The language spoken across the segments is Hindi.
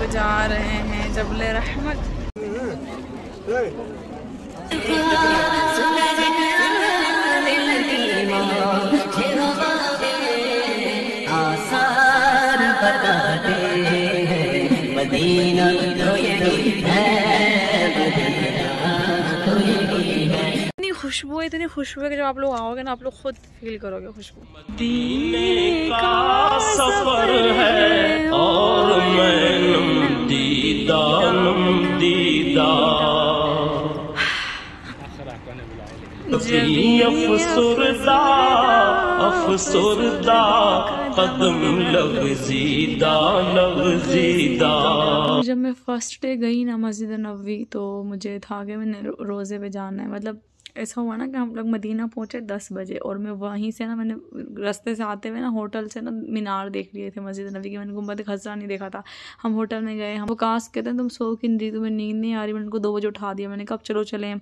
पे जा रहे हैं जबल रहमत। मदीना तो यही है, इतनी खुशबू है कि जब आप लोग आओगे ना आप लोग खुद फील करोगे खुशबू। दीने का सफर है और मैं नमदीदा नमदीदा, अफसुरदा अफसुरदा कदम लग़ज़ीदा लग़ज़ीदा। जब मैं फर्स्ट डे गई ना मस्जिद नबवी तो मुझे था कि मैंने रोज़े पे जाना है। मतलब ऐसा हुआ ना कि हम लोग मदीना पहुँचे 10 बजे और मैं वहीं से ना मैंने रास्ते से आते हुए ना होटल से ना मीनार देख लिए थे मस्जिद नबी की। मैंने गुंबद खज़रा नहीं देखा था। हम होटल में गए, हम वकास कहते हैं तुम सो क्यों नहीं रही, तुम्हें नींद नहीं आ रही। मैंने उनको 2 बजे उठा दिया। मैंने कहा चलो चलें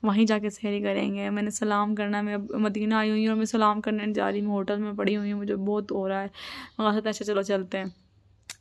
वहीं जाके सहरी करेंगे। मैंने सलाम करना, मैं अब मदीना आई हुई हूँ और मैं सलाम करने जा रही हूँ, होटल में पड़ी हुई हूँ, मुझे बहुत हो रहा है। वहाँ से अच्छा चलो चलते हैं।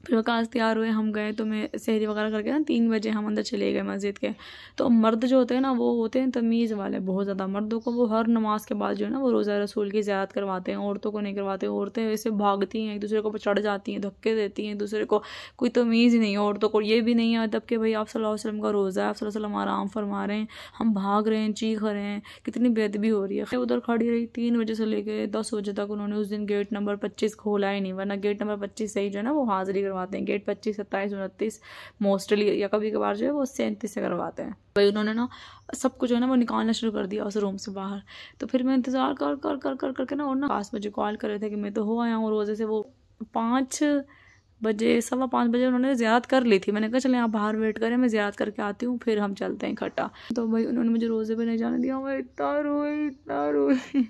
फिर वकास तैयार हुए, हम गए तो मैं सहरी वगैरह करके ना 3 बजे हम अंदर चले गए मस्जिद के। तो मर्द जो होते हैं ना वो होते हैं तमीज़ वाले बहुत ज़्यादा। मर्दों को वो हर नमाज के बाद जो है ना वो रोज़ा रसूल की ज़ियारत करवाते हैं, औरतों को नहीं करवाते। औरतें वैसे भागती हैं, एक दूसरे को चढ़ जाती हैं, धक्के देती हैं एक दूसरे को, कोई तमीज़ नहीं है। औरतों को ये भी नहीं है अदब कि भाई आप सल्लल्लाहु अलैहि वसल्लम का रोज़ा है, आप सल्लल्लाहु अलैहि वसल्लम आराम फरमा रहे हैं, हम भाग रहे हैं, चीख रहे हैं, कितनी बेअदबी हो रही है। उधर खड़ी रही 3 बजे से लेके 10 बजे तक। उन्होंने उस दिन गेट नंबर 25 खोला ही नहीं, वरना गेट नंबर 25 से ही जो है ना वो हाज़िरी करवाते हैं। गेट 25, 27, 29 मोस्टली या कभी कभार जो है वो 37 से करवाते हैं। भाई उन्होंने ना सब कुछ जो है ना वो निकालना शुरू कर दिया उस रूम से बाहर। तो फिर मैं इंतज़ार कर कर कर कर करके ना और ना 5 बजे कॉल कर रहे थे कि मैं तो हो आया हूँ रोज़े से। वो 5 बजे 5:15 बजे उन्होंने ज़ियारत कर ली थी। मैंने कहा चलें आप बाहर वेट करें, मैं ज़ियारत करके आती हूँ फिर हम चलते हैं इकट्ठा। तो भाई उन्होंने मुझे रोज़े पे नहीं जाने दिया। मैं इतना रोई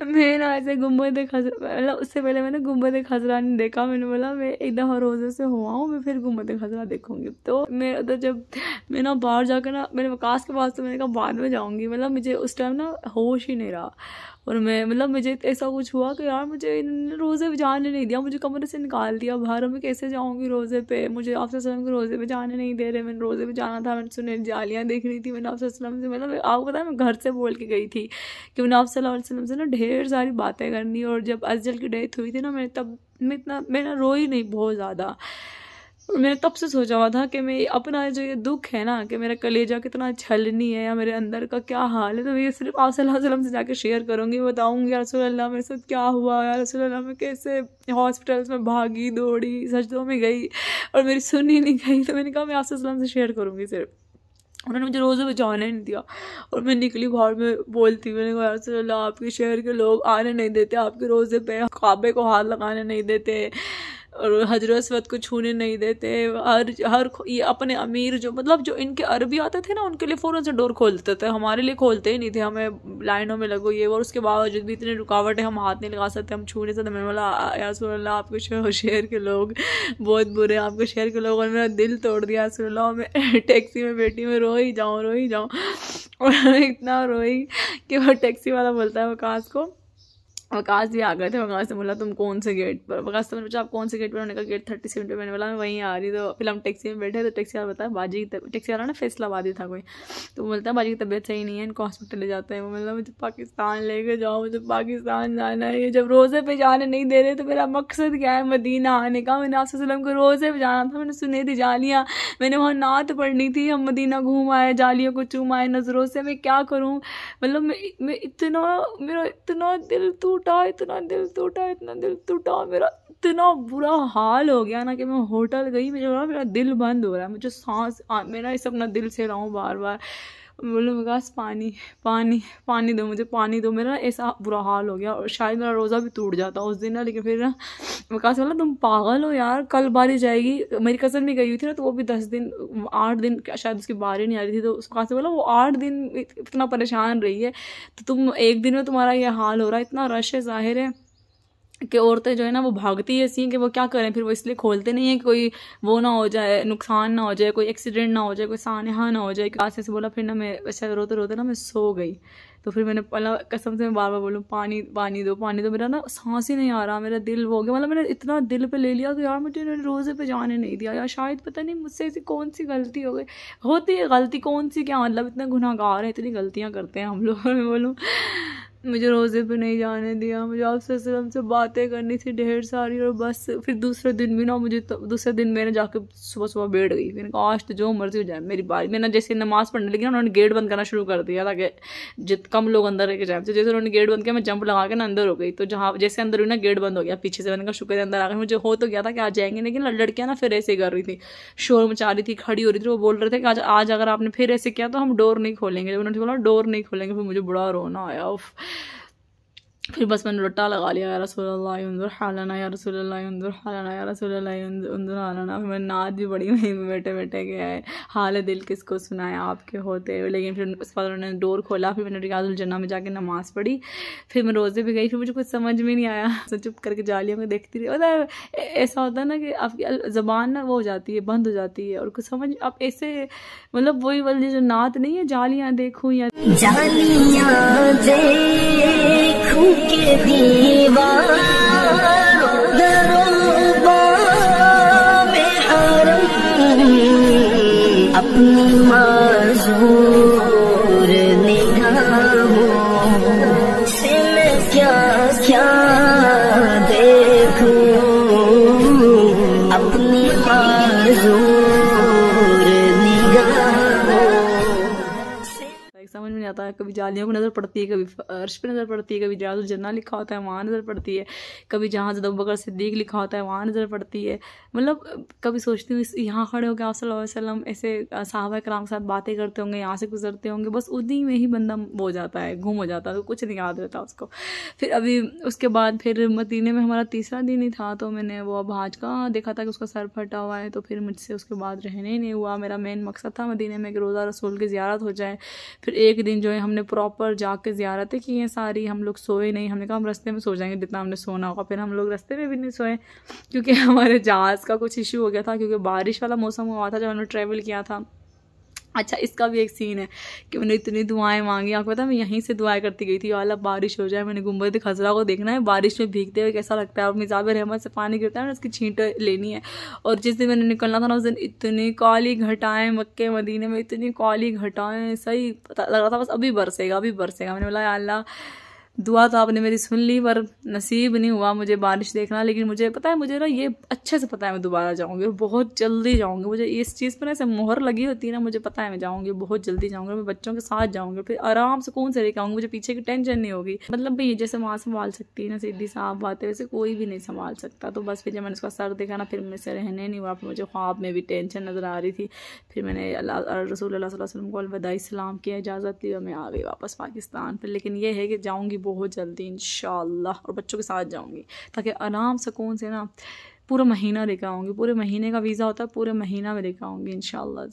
मैं ना ऐसे गुंबद खज़रा, मतलब उससे पहले मैंने गुंबद खज़रा नहीं देखा। मैंने बोला मैं एक दफ़ा रोज़े से हुआ हूँ, मैं फिर गुंबद खज़रा देखूंगी। तो मैं उधर जब मैं ना बाहर जाकर ना मैंने वकास के पास तो मैंने कहा बाद में जाऊँगी। मतलब मुझे उस टाइम ना होश ही नहीं रहा और मैं मतलब मुझे ऐसा कुछ हुआ कि यार मुझे रोज़े पे जाने नहीं दिया, मुझे कमरे से निकाल दिया बाहर। मैं कैसे जाऊँगी रोज़े पे, मुझे आपसे सल्लम के रोज़े पे जाने नहीं दे रहे। मैंने रोज़े पे जाना था, मैंने सुने जालियाँ देखनी थी। मैंने आपसे सल्लम से मतलब आपको पता है मैं घर से बोल के गई थी कि मैंने आप सल्लल्लाहु अलैहि वसल्लम से ना ढेर सारी बातें करनी। और जब अजल की डेथ हुई थी ना मैं ना रोई नहीं बहुत ज़्यादा। मैंने तब से सोचा हुआ था कि मैं अपना जो ये दुख है ना कि मेरा कलेजा कितना छलनी है या मेरे अंदर का क्या हाल है, तो मैं ये सिर्फ आप सल्लल्लाहु अलैहि वसल्लम से जाके शेयर करूँगी, बताऊँगी या रसूल अल्लाह मेरे साथ क्या हुआ, या रसूल अल्लाह मैं कैसे हॉस्पिटल्स में भागी दौड़ी, सजदों में गई और मेरी सुनी नहीं गई। तो मैंने कहा मैं आपसे सल्लम से शेयर करूँगी सिर्फ। उन्होंने मुझे रोज़े पे जाने नहीं दिया और मैं निकली बाहर में बोलती, मैंने कहा रसूल अल्लाह आपके शहर के लोग आने नहीं देते आपके रोज़े पे, काबे को हाथ लगाने नहीं देते और हजरत अस्वद को छूने नहीं देते। हर ये अपने अमीर जो मतलब जो इनके अरबी आते थे ना उनके लिए फ़ौरन से डोर खोल देते थे, हमारे लिए खोलते ही नहीं थे। हमें लाइनों में लगो ये और उसके बावजूद भी इतनी रुकावट है, हम हाथ नहीं लगा सकते, हम छू नहीं सकते। मैंने बोला या रसूल अल्लाह आपके शहर के लोग बहुत बुरे हैं, आपके शहर के लोगों ने मेरा दिल तोड़ दिया रसूल अल्लाह। मैं टैक्सी में बैठी मैं रोई जाऊँ और इतना रोई कि वो टैक्सी वाला बोलता है वकास को, वकास भी आ गए थे। वकास ने बोला तुम कौन से गेट पर, वकास से मैंने पूछा आप कौन से गेट पर, उन्होंने कहा गेट 37 पे। मैंने बोला मैं वहीं आ रही। तो फिर हम टैक्सी में बैठे तो टैक्सी वाला बताया बाजी की टैक्सी वाला ना फैसलाबादी था कोई, तो बोलता है बाजी की तबीयत सही नहीं है, इनको हॉस्पिटल ले जाते हैं। वो मतलब मुझे पाकिस्तान लेके जाओ, मुझे पाकिस्तान जाना है। जब रोज़े पे जाने नहीं दे रहे तो मेरा मकसद क्या है मदीना आने का। मैंने आपसे सल्लम को रोज़े पे जाना था, मैंने सुनी थी जालियाँ, मैंने वहाँ नात पढ़नी थी, हम मदीना घूम आए, जालियों को चूम आए नज़रों से। मैं क्या करूँ, मतलब मैं इतना मेरा इतना दिल टूटा, इतना दिल टूटा, मेरा इतना बुरा हाल हो गया ना कि मैं होटल गई, मेरा दिल बंद हो रहा है, मुझे सांस मेरा इस अपना दिल से रहा हूँ बार बार। बोलो विकास पानी दो, मुझे पानी दो। मेरा ऐसा बुरा हाल हो गया और शायद मेरा रोज़ा भी टूट जाता उस दिन ना। लेकिन फिर ना विकास बोला तुम पागल हो यार, कल बारिश जाएगी। मेरी कज़न भी गई हुई थी ना, तो वो भी 8 दिन शायद उसकी बारी नहीं आ रही थी। तो उसका से बोला वो 8 दिन इतना परेशान रही है, तो तुम एक दिन में तुम्हारा ये हाल हो रहा है, इतना रश है ज़ाहिर है कि औरतें जो है ना वो भागती ऐसी हैं कि वो क्या करें, फिर वो इसलिए खोलते नहीं है कि कोई वो ना हो जाए, नुकसान ना हो जाए, कोई एक्सीडेंट ना हो जाए, कोई सानहा ना हो जाए। क्लास से बोला, फिर ना मैं ऐसा रोते रोते ना मैं सो गई। तो फिर मैंने अल्लाह कसम से मैं बार बार बोलूँ पानी पानी दो पानी दो, मेरा ना सांस ही नहीं आ रहा, मेरा दिल हो गया, मतलब मैंने इतना दिल पे ले लिया कि यार मुझे रोज़े पे जाने नहीं दिया, यार शायद पता नहीं मुझसे ऐसी कौन सी गलती हो गई। होती है गलती, कौन सी क्या मतलब, इतने गुनाहगार हैं, इतनी गलतियाँ करते हैं हम लोग। मैं बोलूँ मुझे रोज़े पे नहीं जाने दिया, मुझे आपसे से बातें करनी थी ढेर सारी, और बस फिर दूसरे दिन भी ना मुझे दूसरे दिन मैंने जाके सुबह सुबह बैठ गई। मैंने कहा आज तो जो मर्जी हो जाए मेरी बारी। मैंने जैसे नमाज़ पढ़ने लगी ना, उन्होंने गेट बंद करना शुरू कर दिया ताकि जित कम लोग अंदर रह के जाए। तो जैसे उन्होंने गेट बंद किया, मैं जंप लगा के ना अंदर हो गई। तो जहाँ जैसे अंदर हुई ना, गेट बंद हो गया पीछे से। मैंने कहा शुक्र अंदर आ गए। मुझे हो तो गया था कि आ जाएंगे, लेकिन लड़कियाँ ना फिर ऐसे कर रही थी, शोर मचा रही थी, खड़ी हो रही थी। वो बोल रहे थे कि आज अगर आपने फिर ऐसे किया तो हम डोर नहीं खोलेंगे। जब उन्होंने बोला डोर नहीं खोलेंगे, फिर मुझे बड़ा रोना आया। फिर बस मैंने लुट्टा लगा लिया, या रसूलल्लाह उन्जुर हालना, या रसूलल्लाह उन्जुर हालना, या रसूलल्लाह उन्जुर हालना। फिर मैं नाद भी बड़ी वहीं में बैठे बैठे के आए, हाल दिल किसको सुनाया आपके होते। लेकिन फिर उसके बाद उन्होंने डोर खोला, फिर मैंने रियाजुल जन्ना में जाके नमाज़ पढ़ी, फिर मैं रोज़े भी गई। फिर मुझे कुछ समझ में नहीं आया, तो चुप करके जालियों को देखती रही। मतलब ऐसा होता है ना कि आपकी ज़बान ना वो हो जाती है, बंद हो जाती है, और कुछ समझ आप ऐसे मतलब वही वाली जो नात नहीं है, जालियाँ देखूँ या जालियां देखूं के दीवार में हरम अपनी माज़ूर निगाहों से मैं क्या क्या देखूं अपनी माज़ूर निगाहों। समझ में नहीं आता है। कभी जालियों को नज़र पड़ती है, कभी अर्श पे नज़र पड़ती है, कभी रियाजुल जन्ना लिखा होता है वहाँ नज़र पड़ती है, कभी जहाँ हज़रत अबू बकर सिद्दीक लिखा होता है वहाँ नज़र पड़ती है। मतलब कभी सोचती हूँ यहाँ खड़े होकर आप सल्लल्लाहु अलैहि वसल्लम ऐसे सहाबा कराम के साथ बातें करते होंगे, यहाँ से गुजरते होंगे, बस उन्हीं में ही बंदा हो जाता है, गुम हो जाता है, तो कुछ नहीं याद रहता उसको। फिर अभी उसके बाद फिर मदीने में हमारा तीसरा दिन ही था, तो मैंने वो अब हाज का देखा था कि उसका सर फटा हुआ है, तो फिर मुझसे उसके बाद रहने ही नहीं हुआ। मेरा मेन मकसद था मदीने में कि रोज़ा रसूल की ज़ियारत हो जाए। फिर एक दिन जो है हमने प्रॉपर जाके ज़ियारतें की हैं सारी, हम लोग सोए नहीं। हमने कहा हम रास्ते में सो जाएंगे जितना हमने सोना होगा। फिर हम लोग रास्ते में भी नहीं सोए क्योंकि हमारे जहाज़ का कुछ इशू हो गया था, क्योंकि बारिश वाला मौसम हुआ था जब हमने ट्रैवल किया था। अच्छा, इसका भी एक सीन है कि मैंने इतनी दुआएं मांगी, आपको पता है मैं यहीं से दुआएं करती गई थी, अल्लाह बारिश हो जाए, मैंने गुंबद खजरा को देखना है बारिश में भीगते हुए कैसा लगता है, और मिजाब रहमत से पानी गिरता है ना, उसकी छींट लेनी है। और जिस दिन मैंने निकलना था ना, उस दिन इतनी काली घटाएं, मक्के मदीने में इतनी काली घटाएं, सही लग रहा था बस अभी बरसेगा अभी बरसेगा। मैंने बोला अल्लाह दुआ तो आपने मेरी सुन ली, पर नसीब नहीं हुआ मुझे बारिश देखना। लेकिन मुझे पता है, मुझे ना ये अच्छे से पता है मैं दोबारा जाऊंगी और बहुत जल्दी जाऊंगी। मुझे इस चीज़ पर ऐसे मोहर लगी होती है ना, मुझे पता है मैं जाऊंगी, बहुत जल्दी जाऊंगी, मैं बच्चों के साथ जाऊंगी, फिर आराम से कौन से लेकर आऊँगी, मुझे पीछे की टेंशन नहीं होगी। मतलब भाई जैसे माँ संभाल सकती है ना सीधी साफ बात है, वैसे कोई भी नहीं संभाल सकता। तो बस फिर जब मैंने उसका सर देखा ना, फिर मेरे से रहने नहीं हुआ, फिर मुझे ख्वाब में भी टेंशन नज़र आ रही थी। फिर मैंने रसूलुल्लाह सल्लल्लाहु अलैहि वसल्लम को अलविदा सलाम किया, इजाज़त ली और मैं आ गई वापस पाकिस्तान। फिर लेकिन ये है कि जाऊँगी बहुत जल्दी इंशाअल्लाह, और बच्चों के साथ जाऊंगी ताकि आराम सुकून से ना पूरा महीना लेकर आऊँगी। पूरे महीने का वीज़ा होता है, पूरे महीना में लेकर आऊँगी इंशाअल्लाह।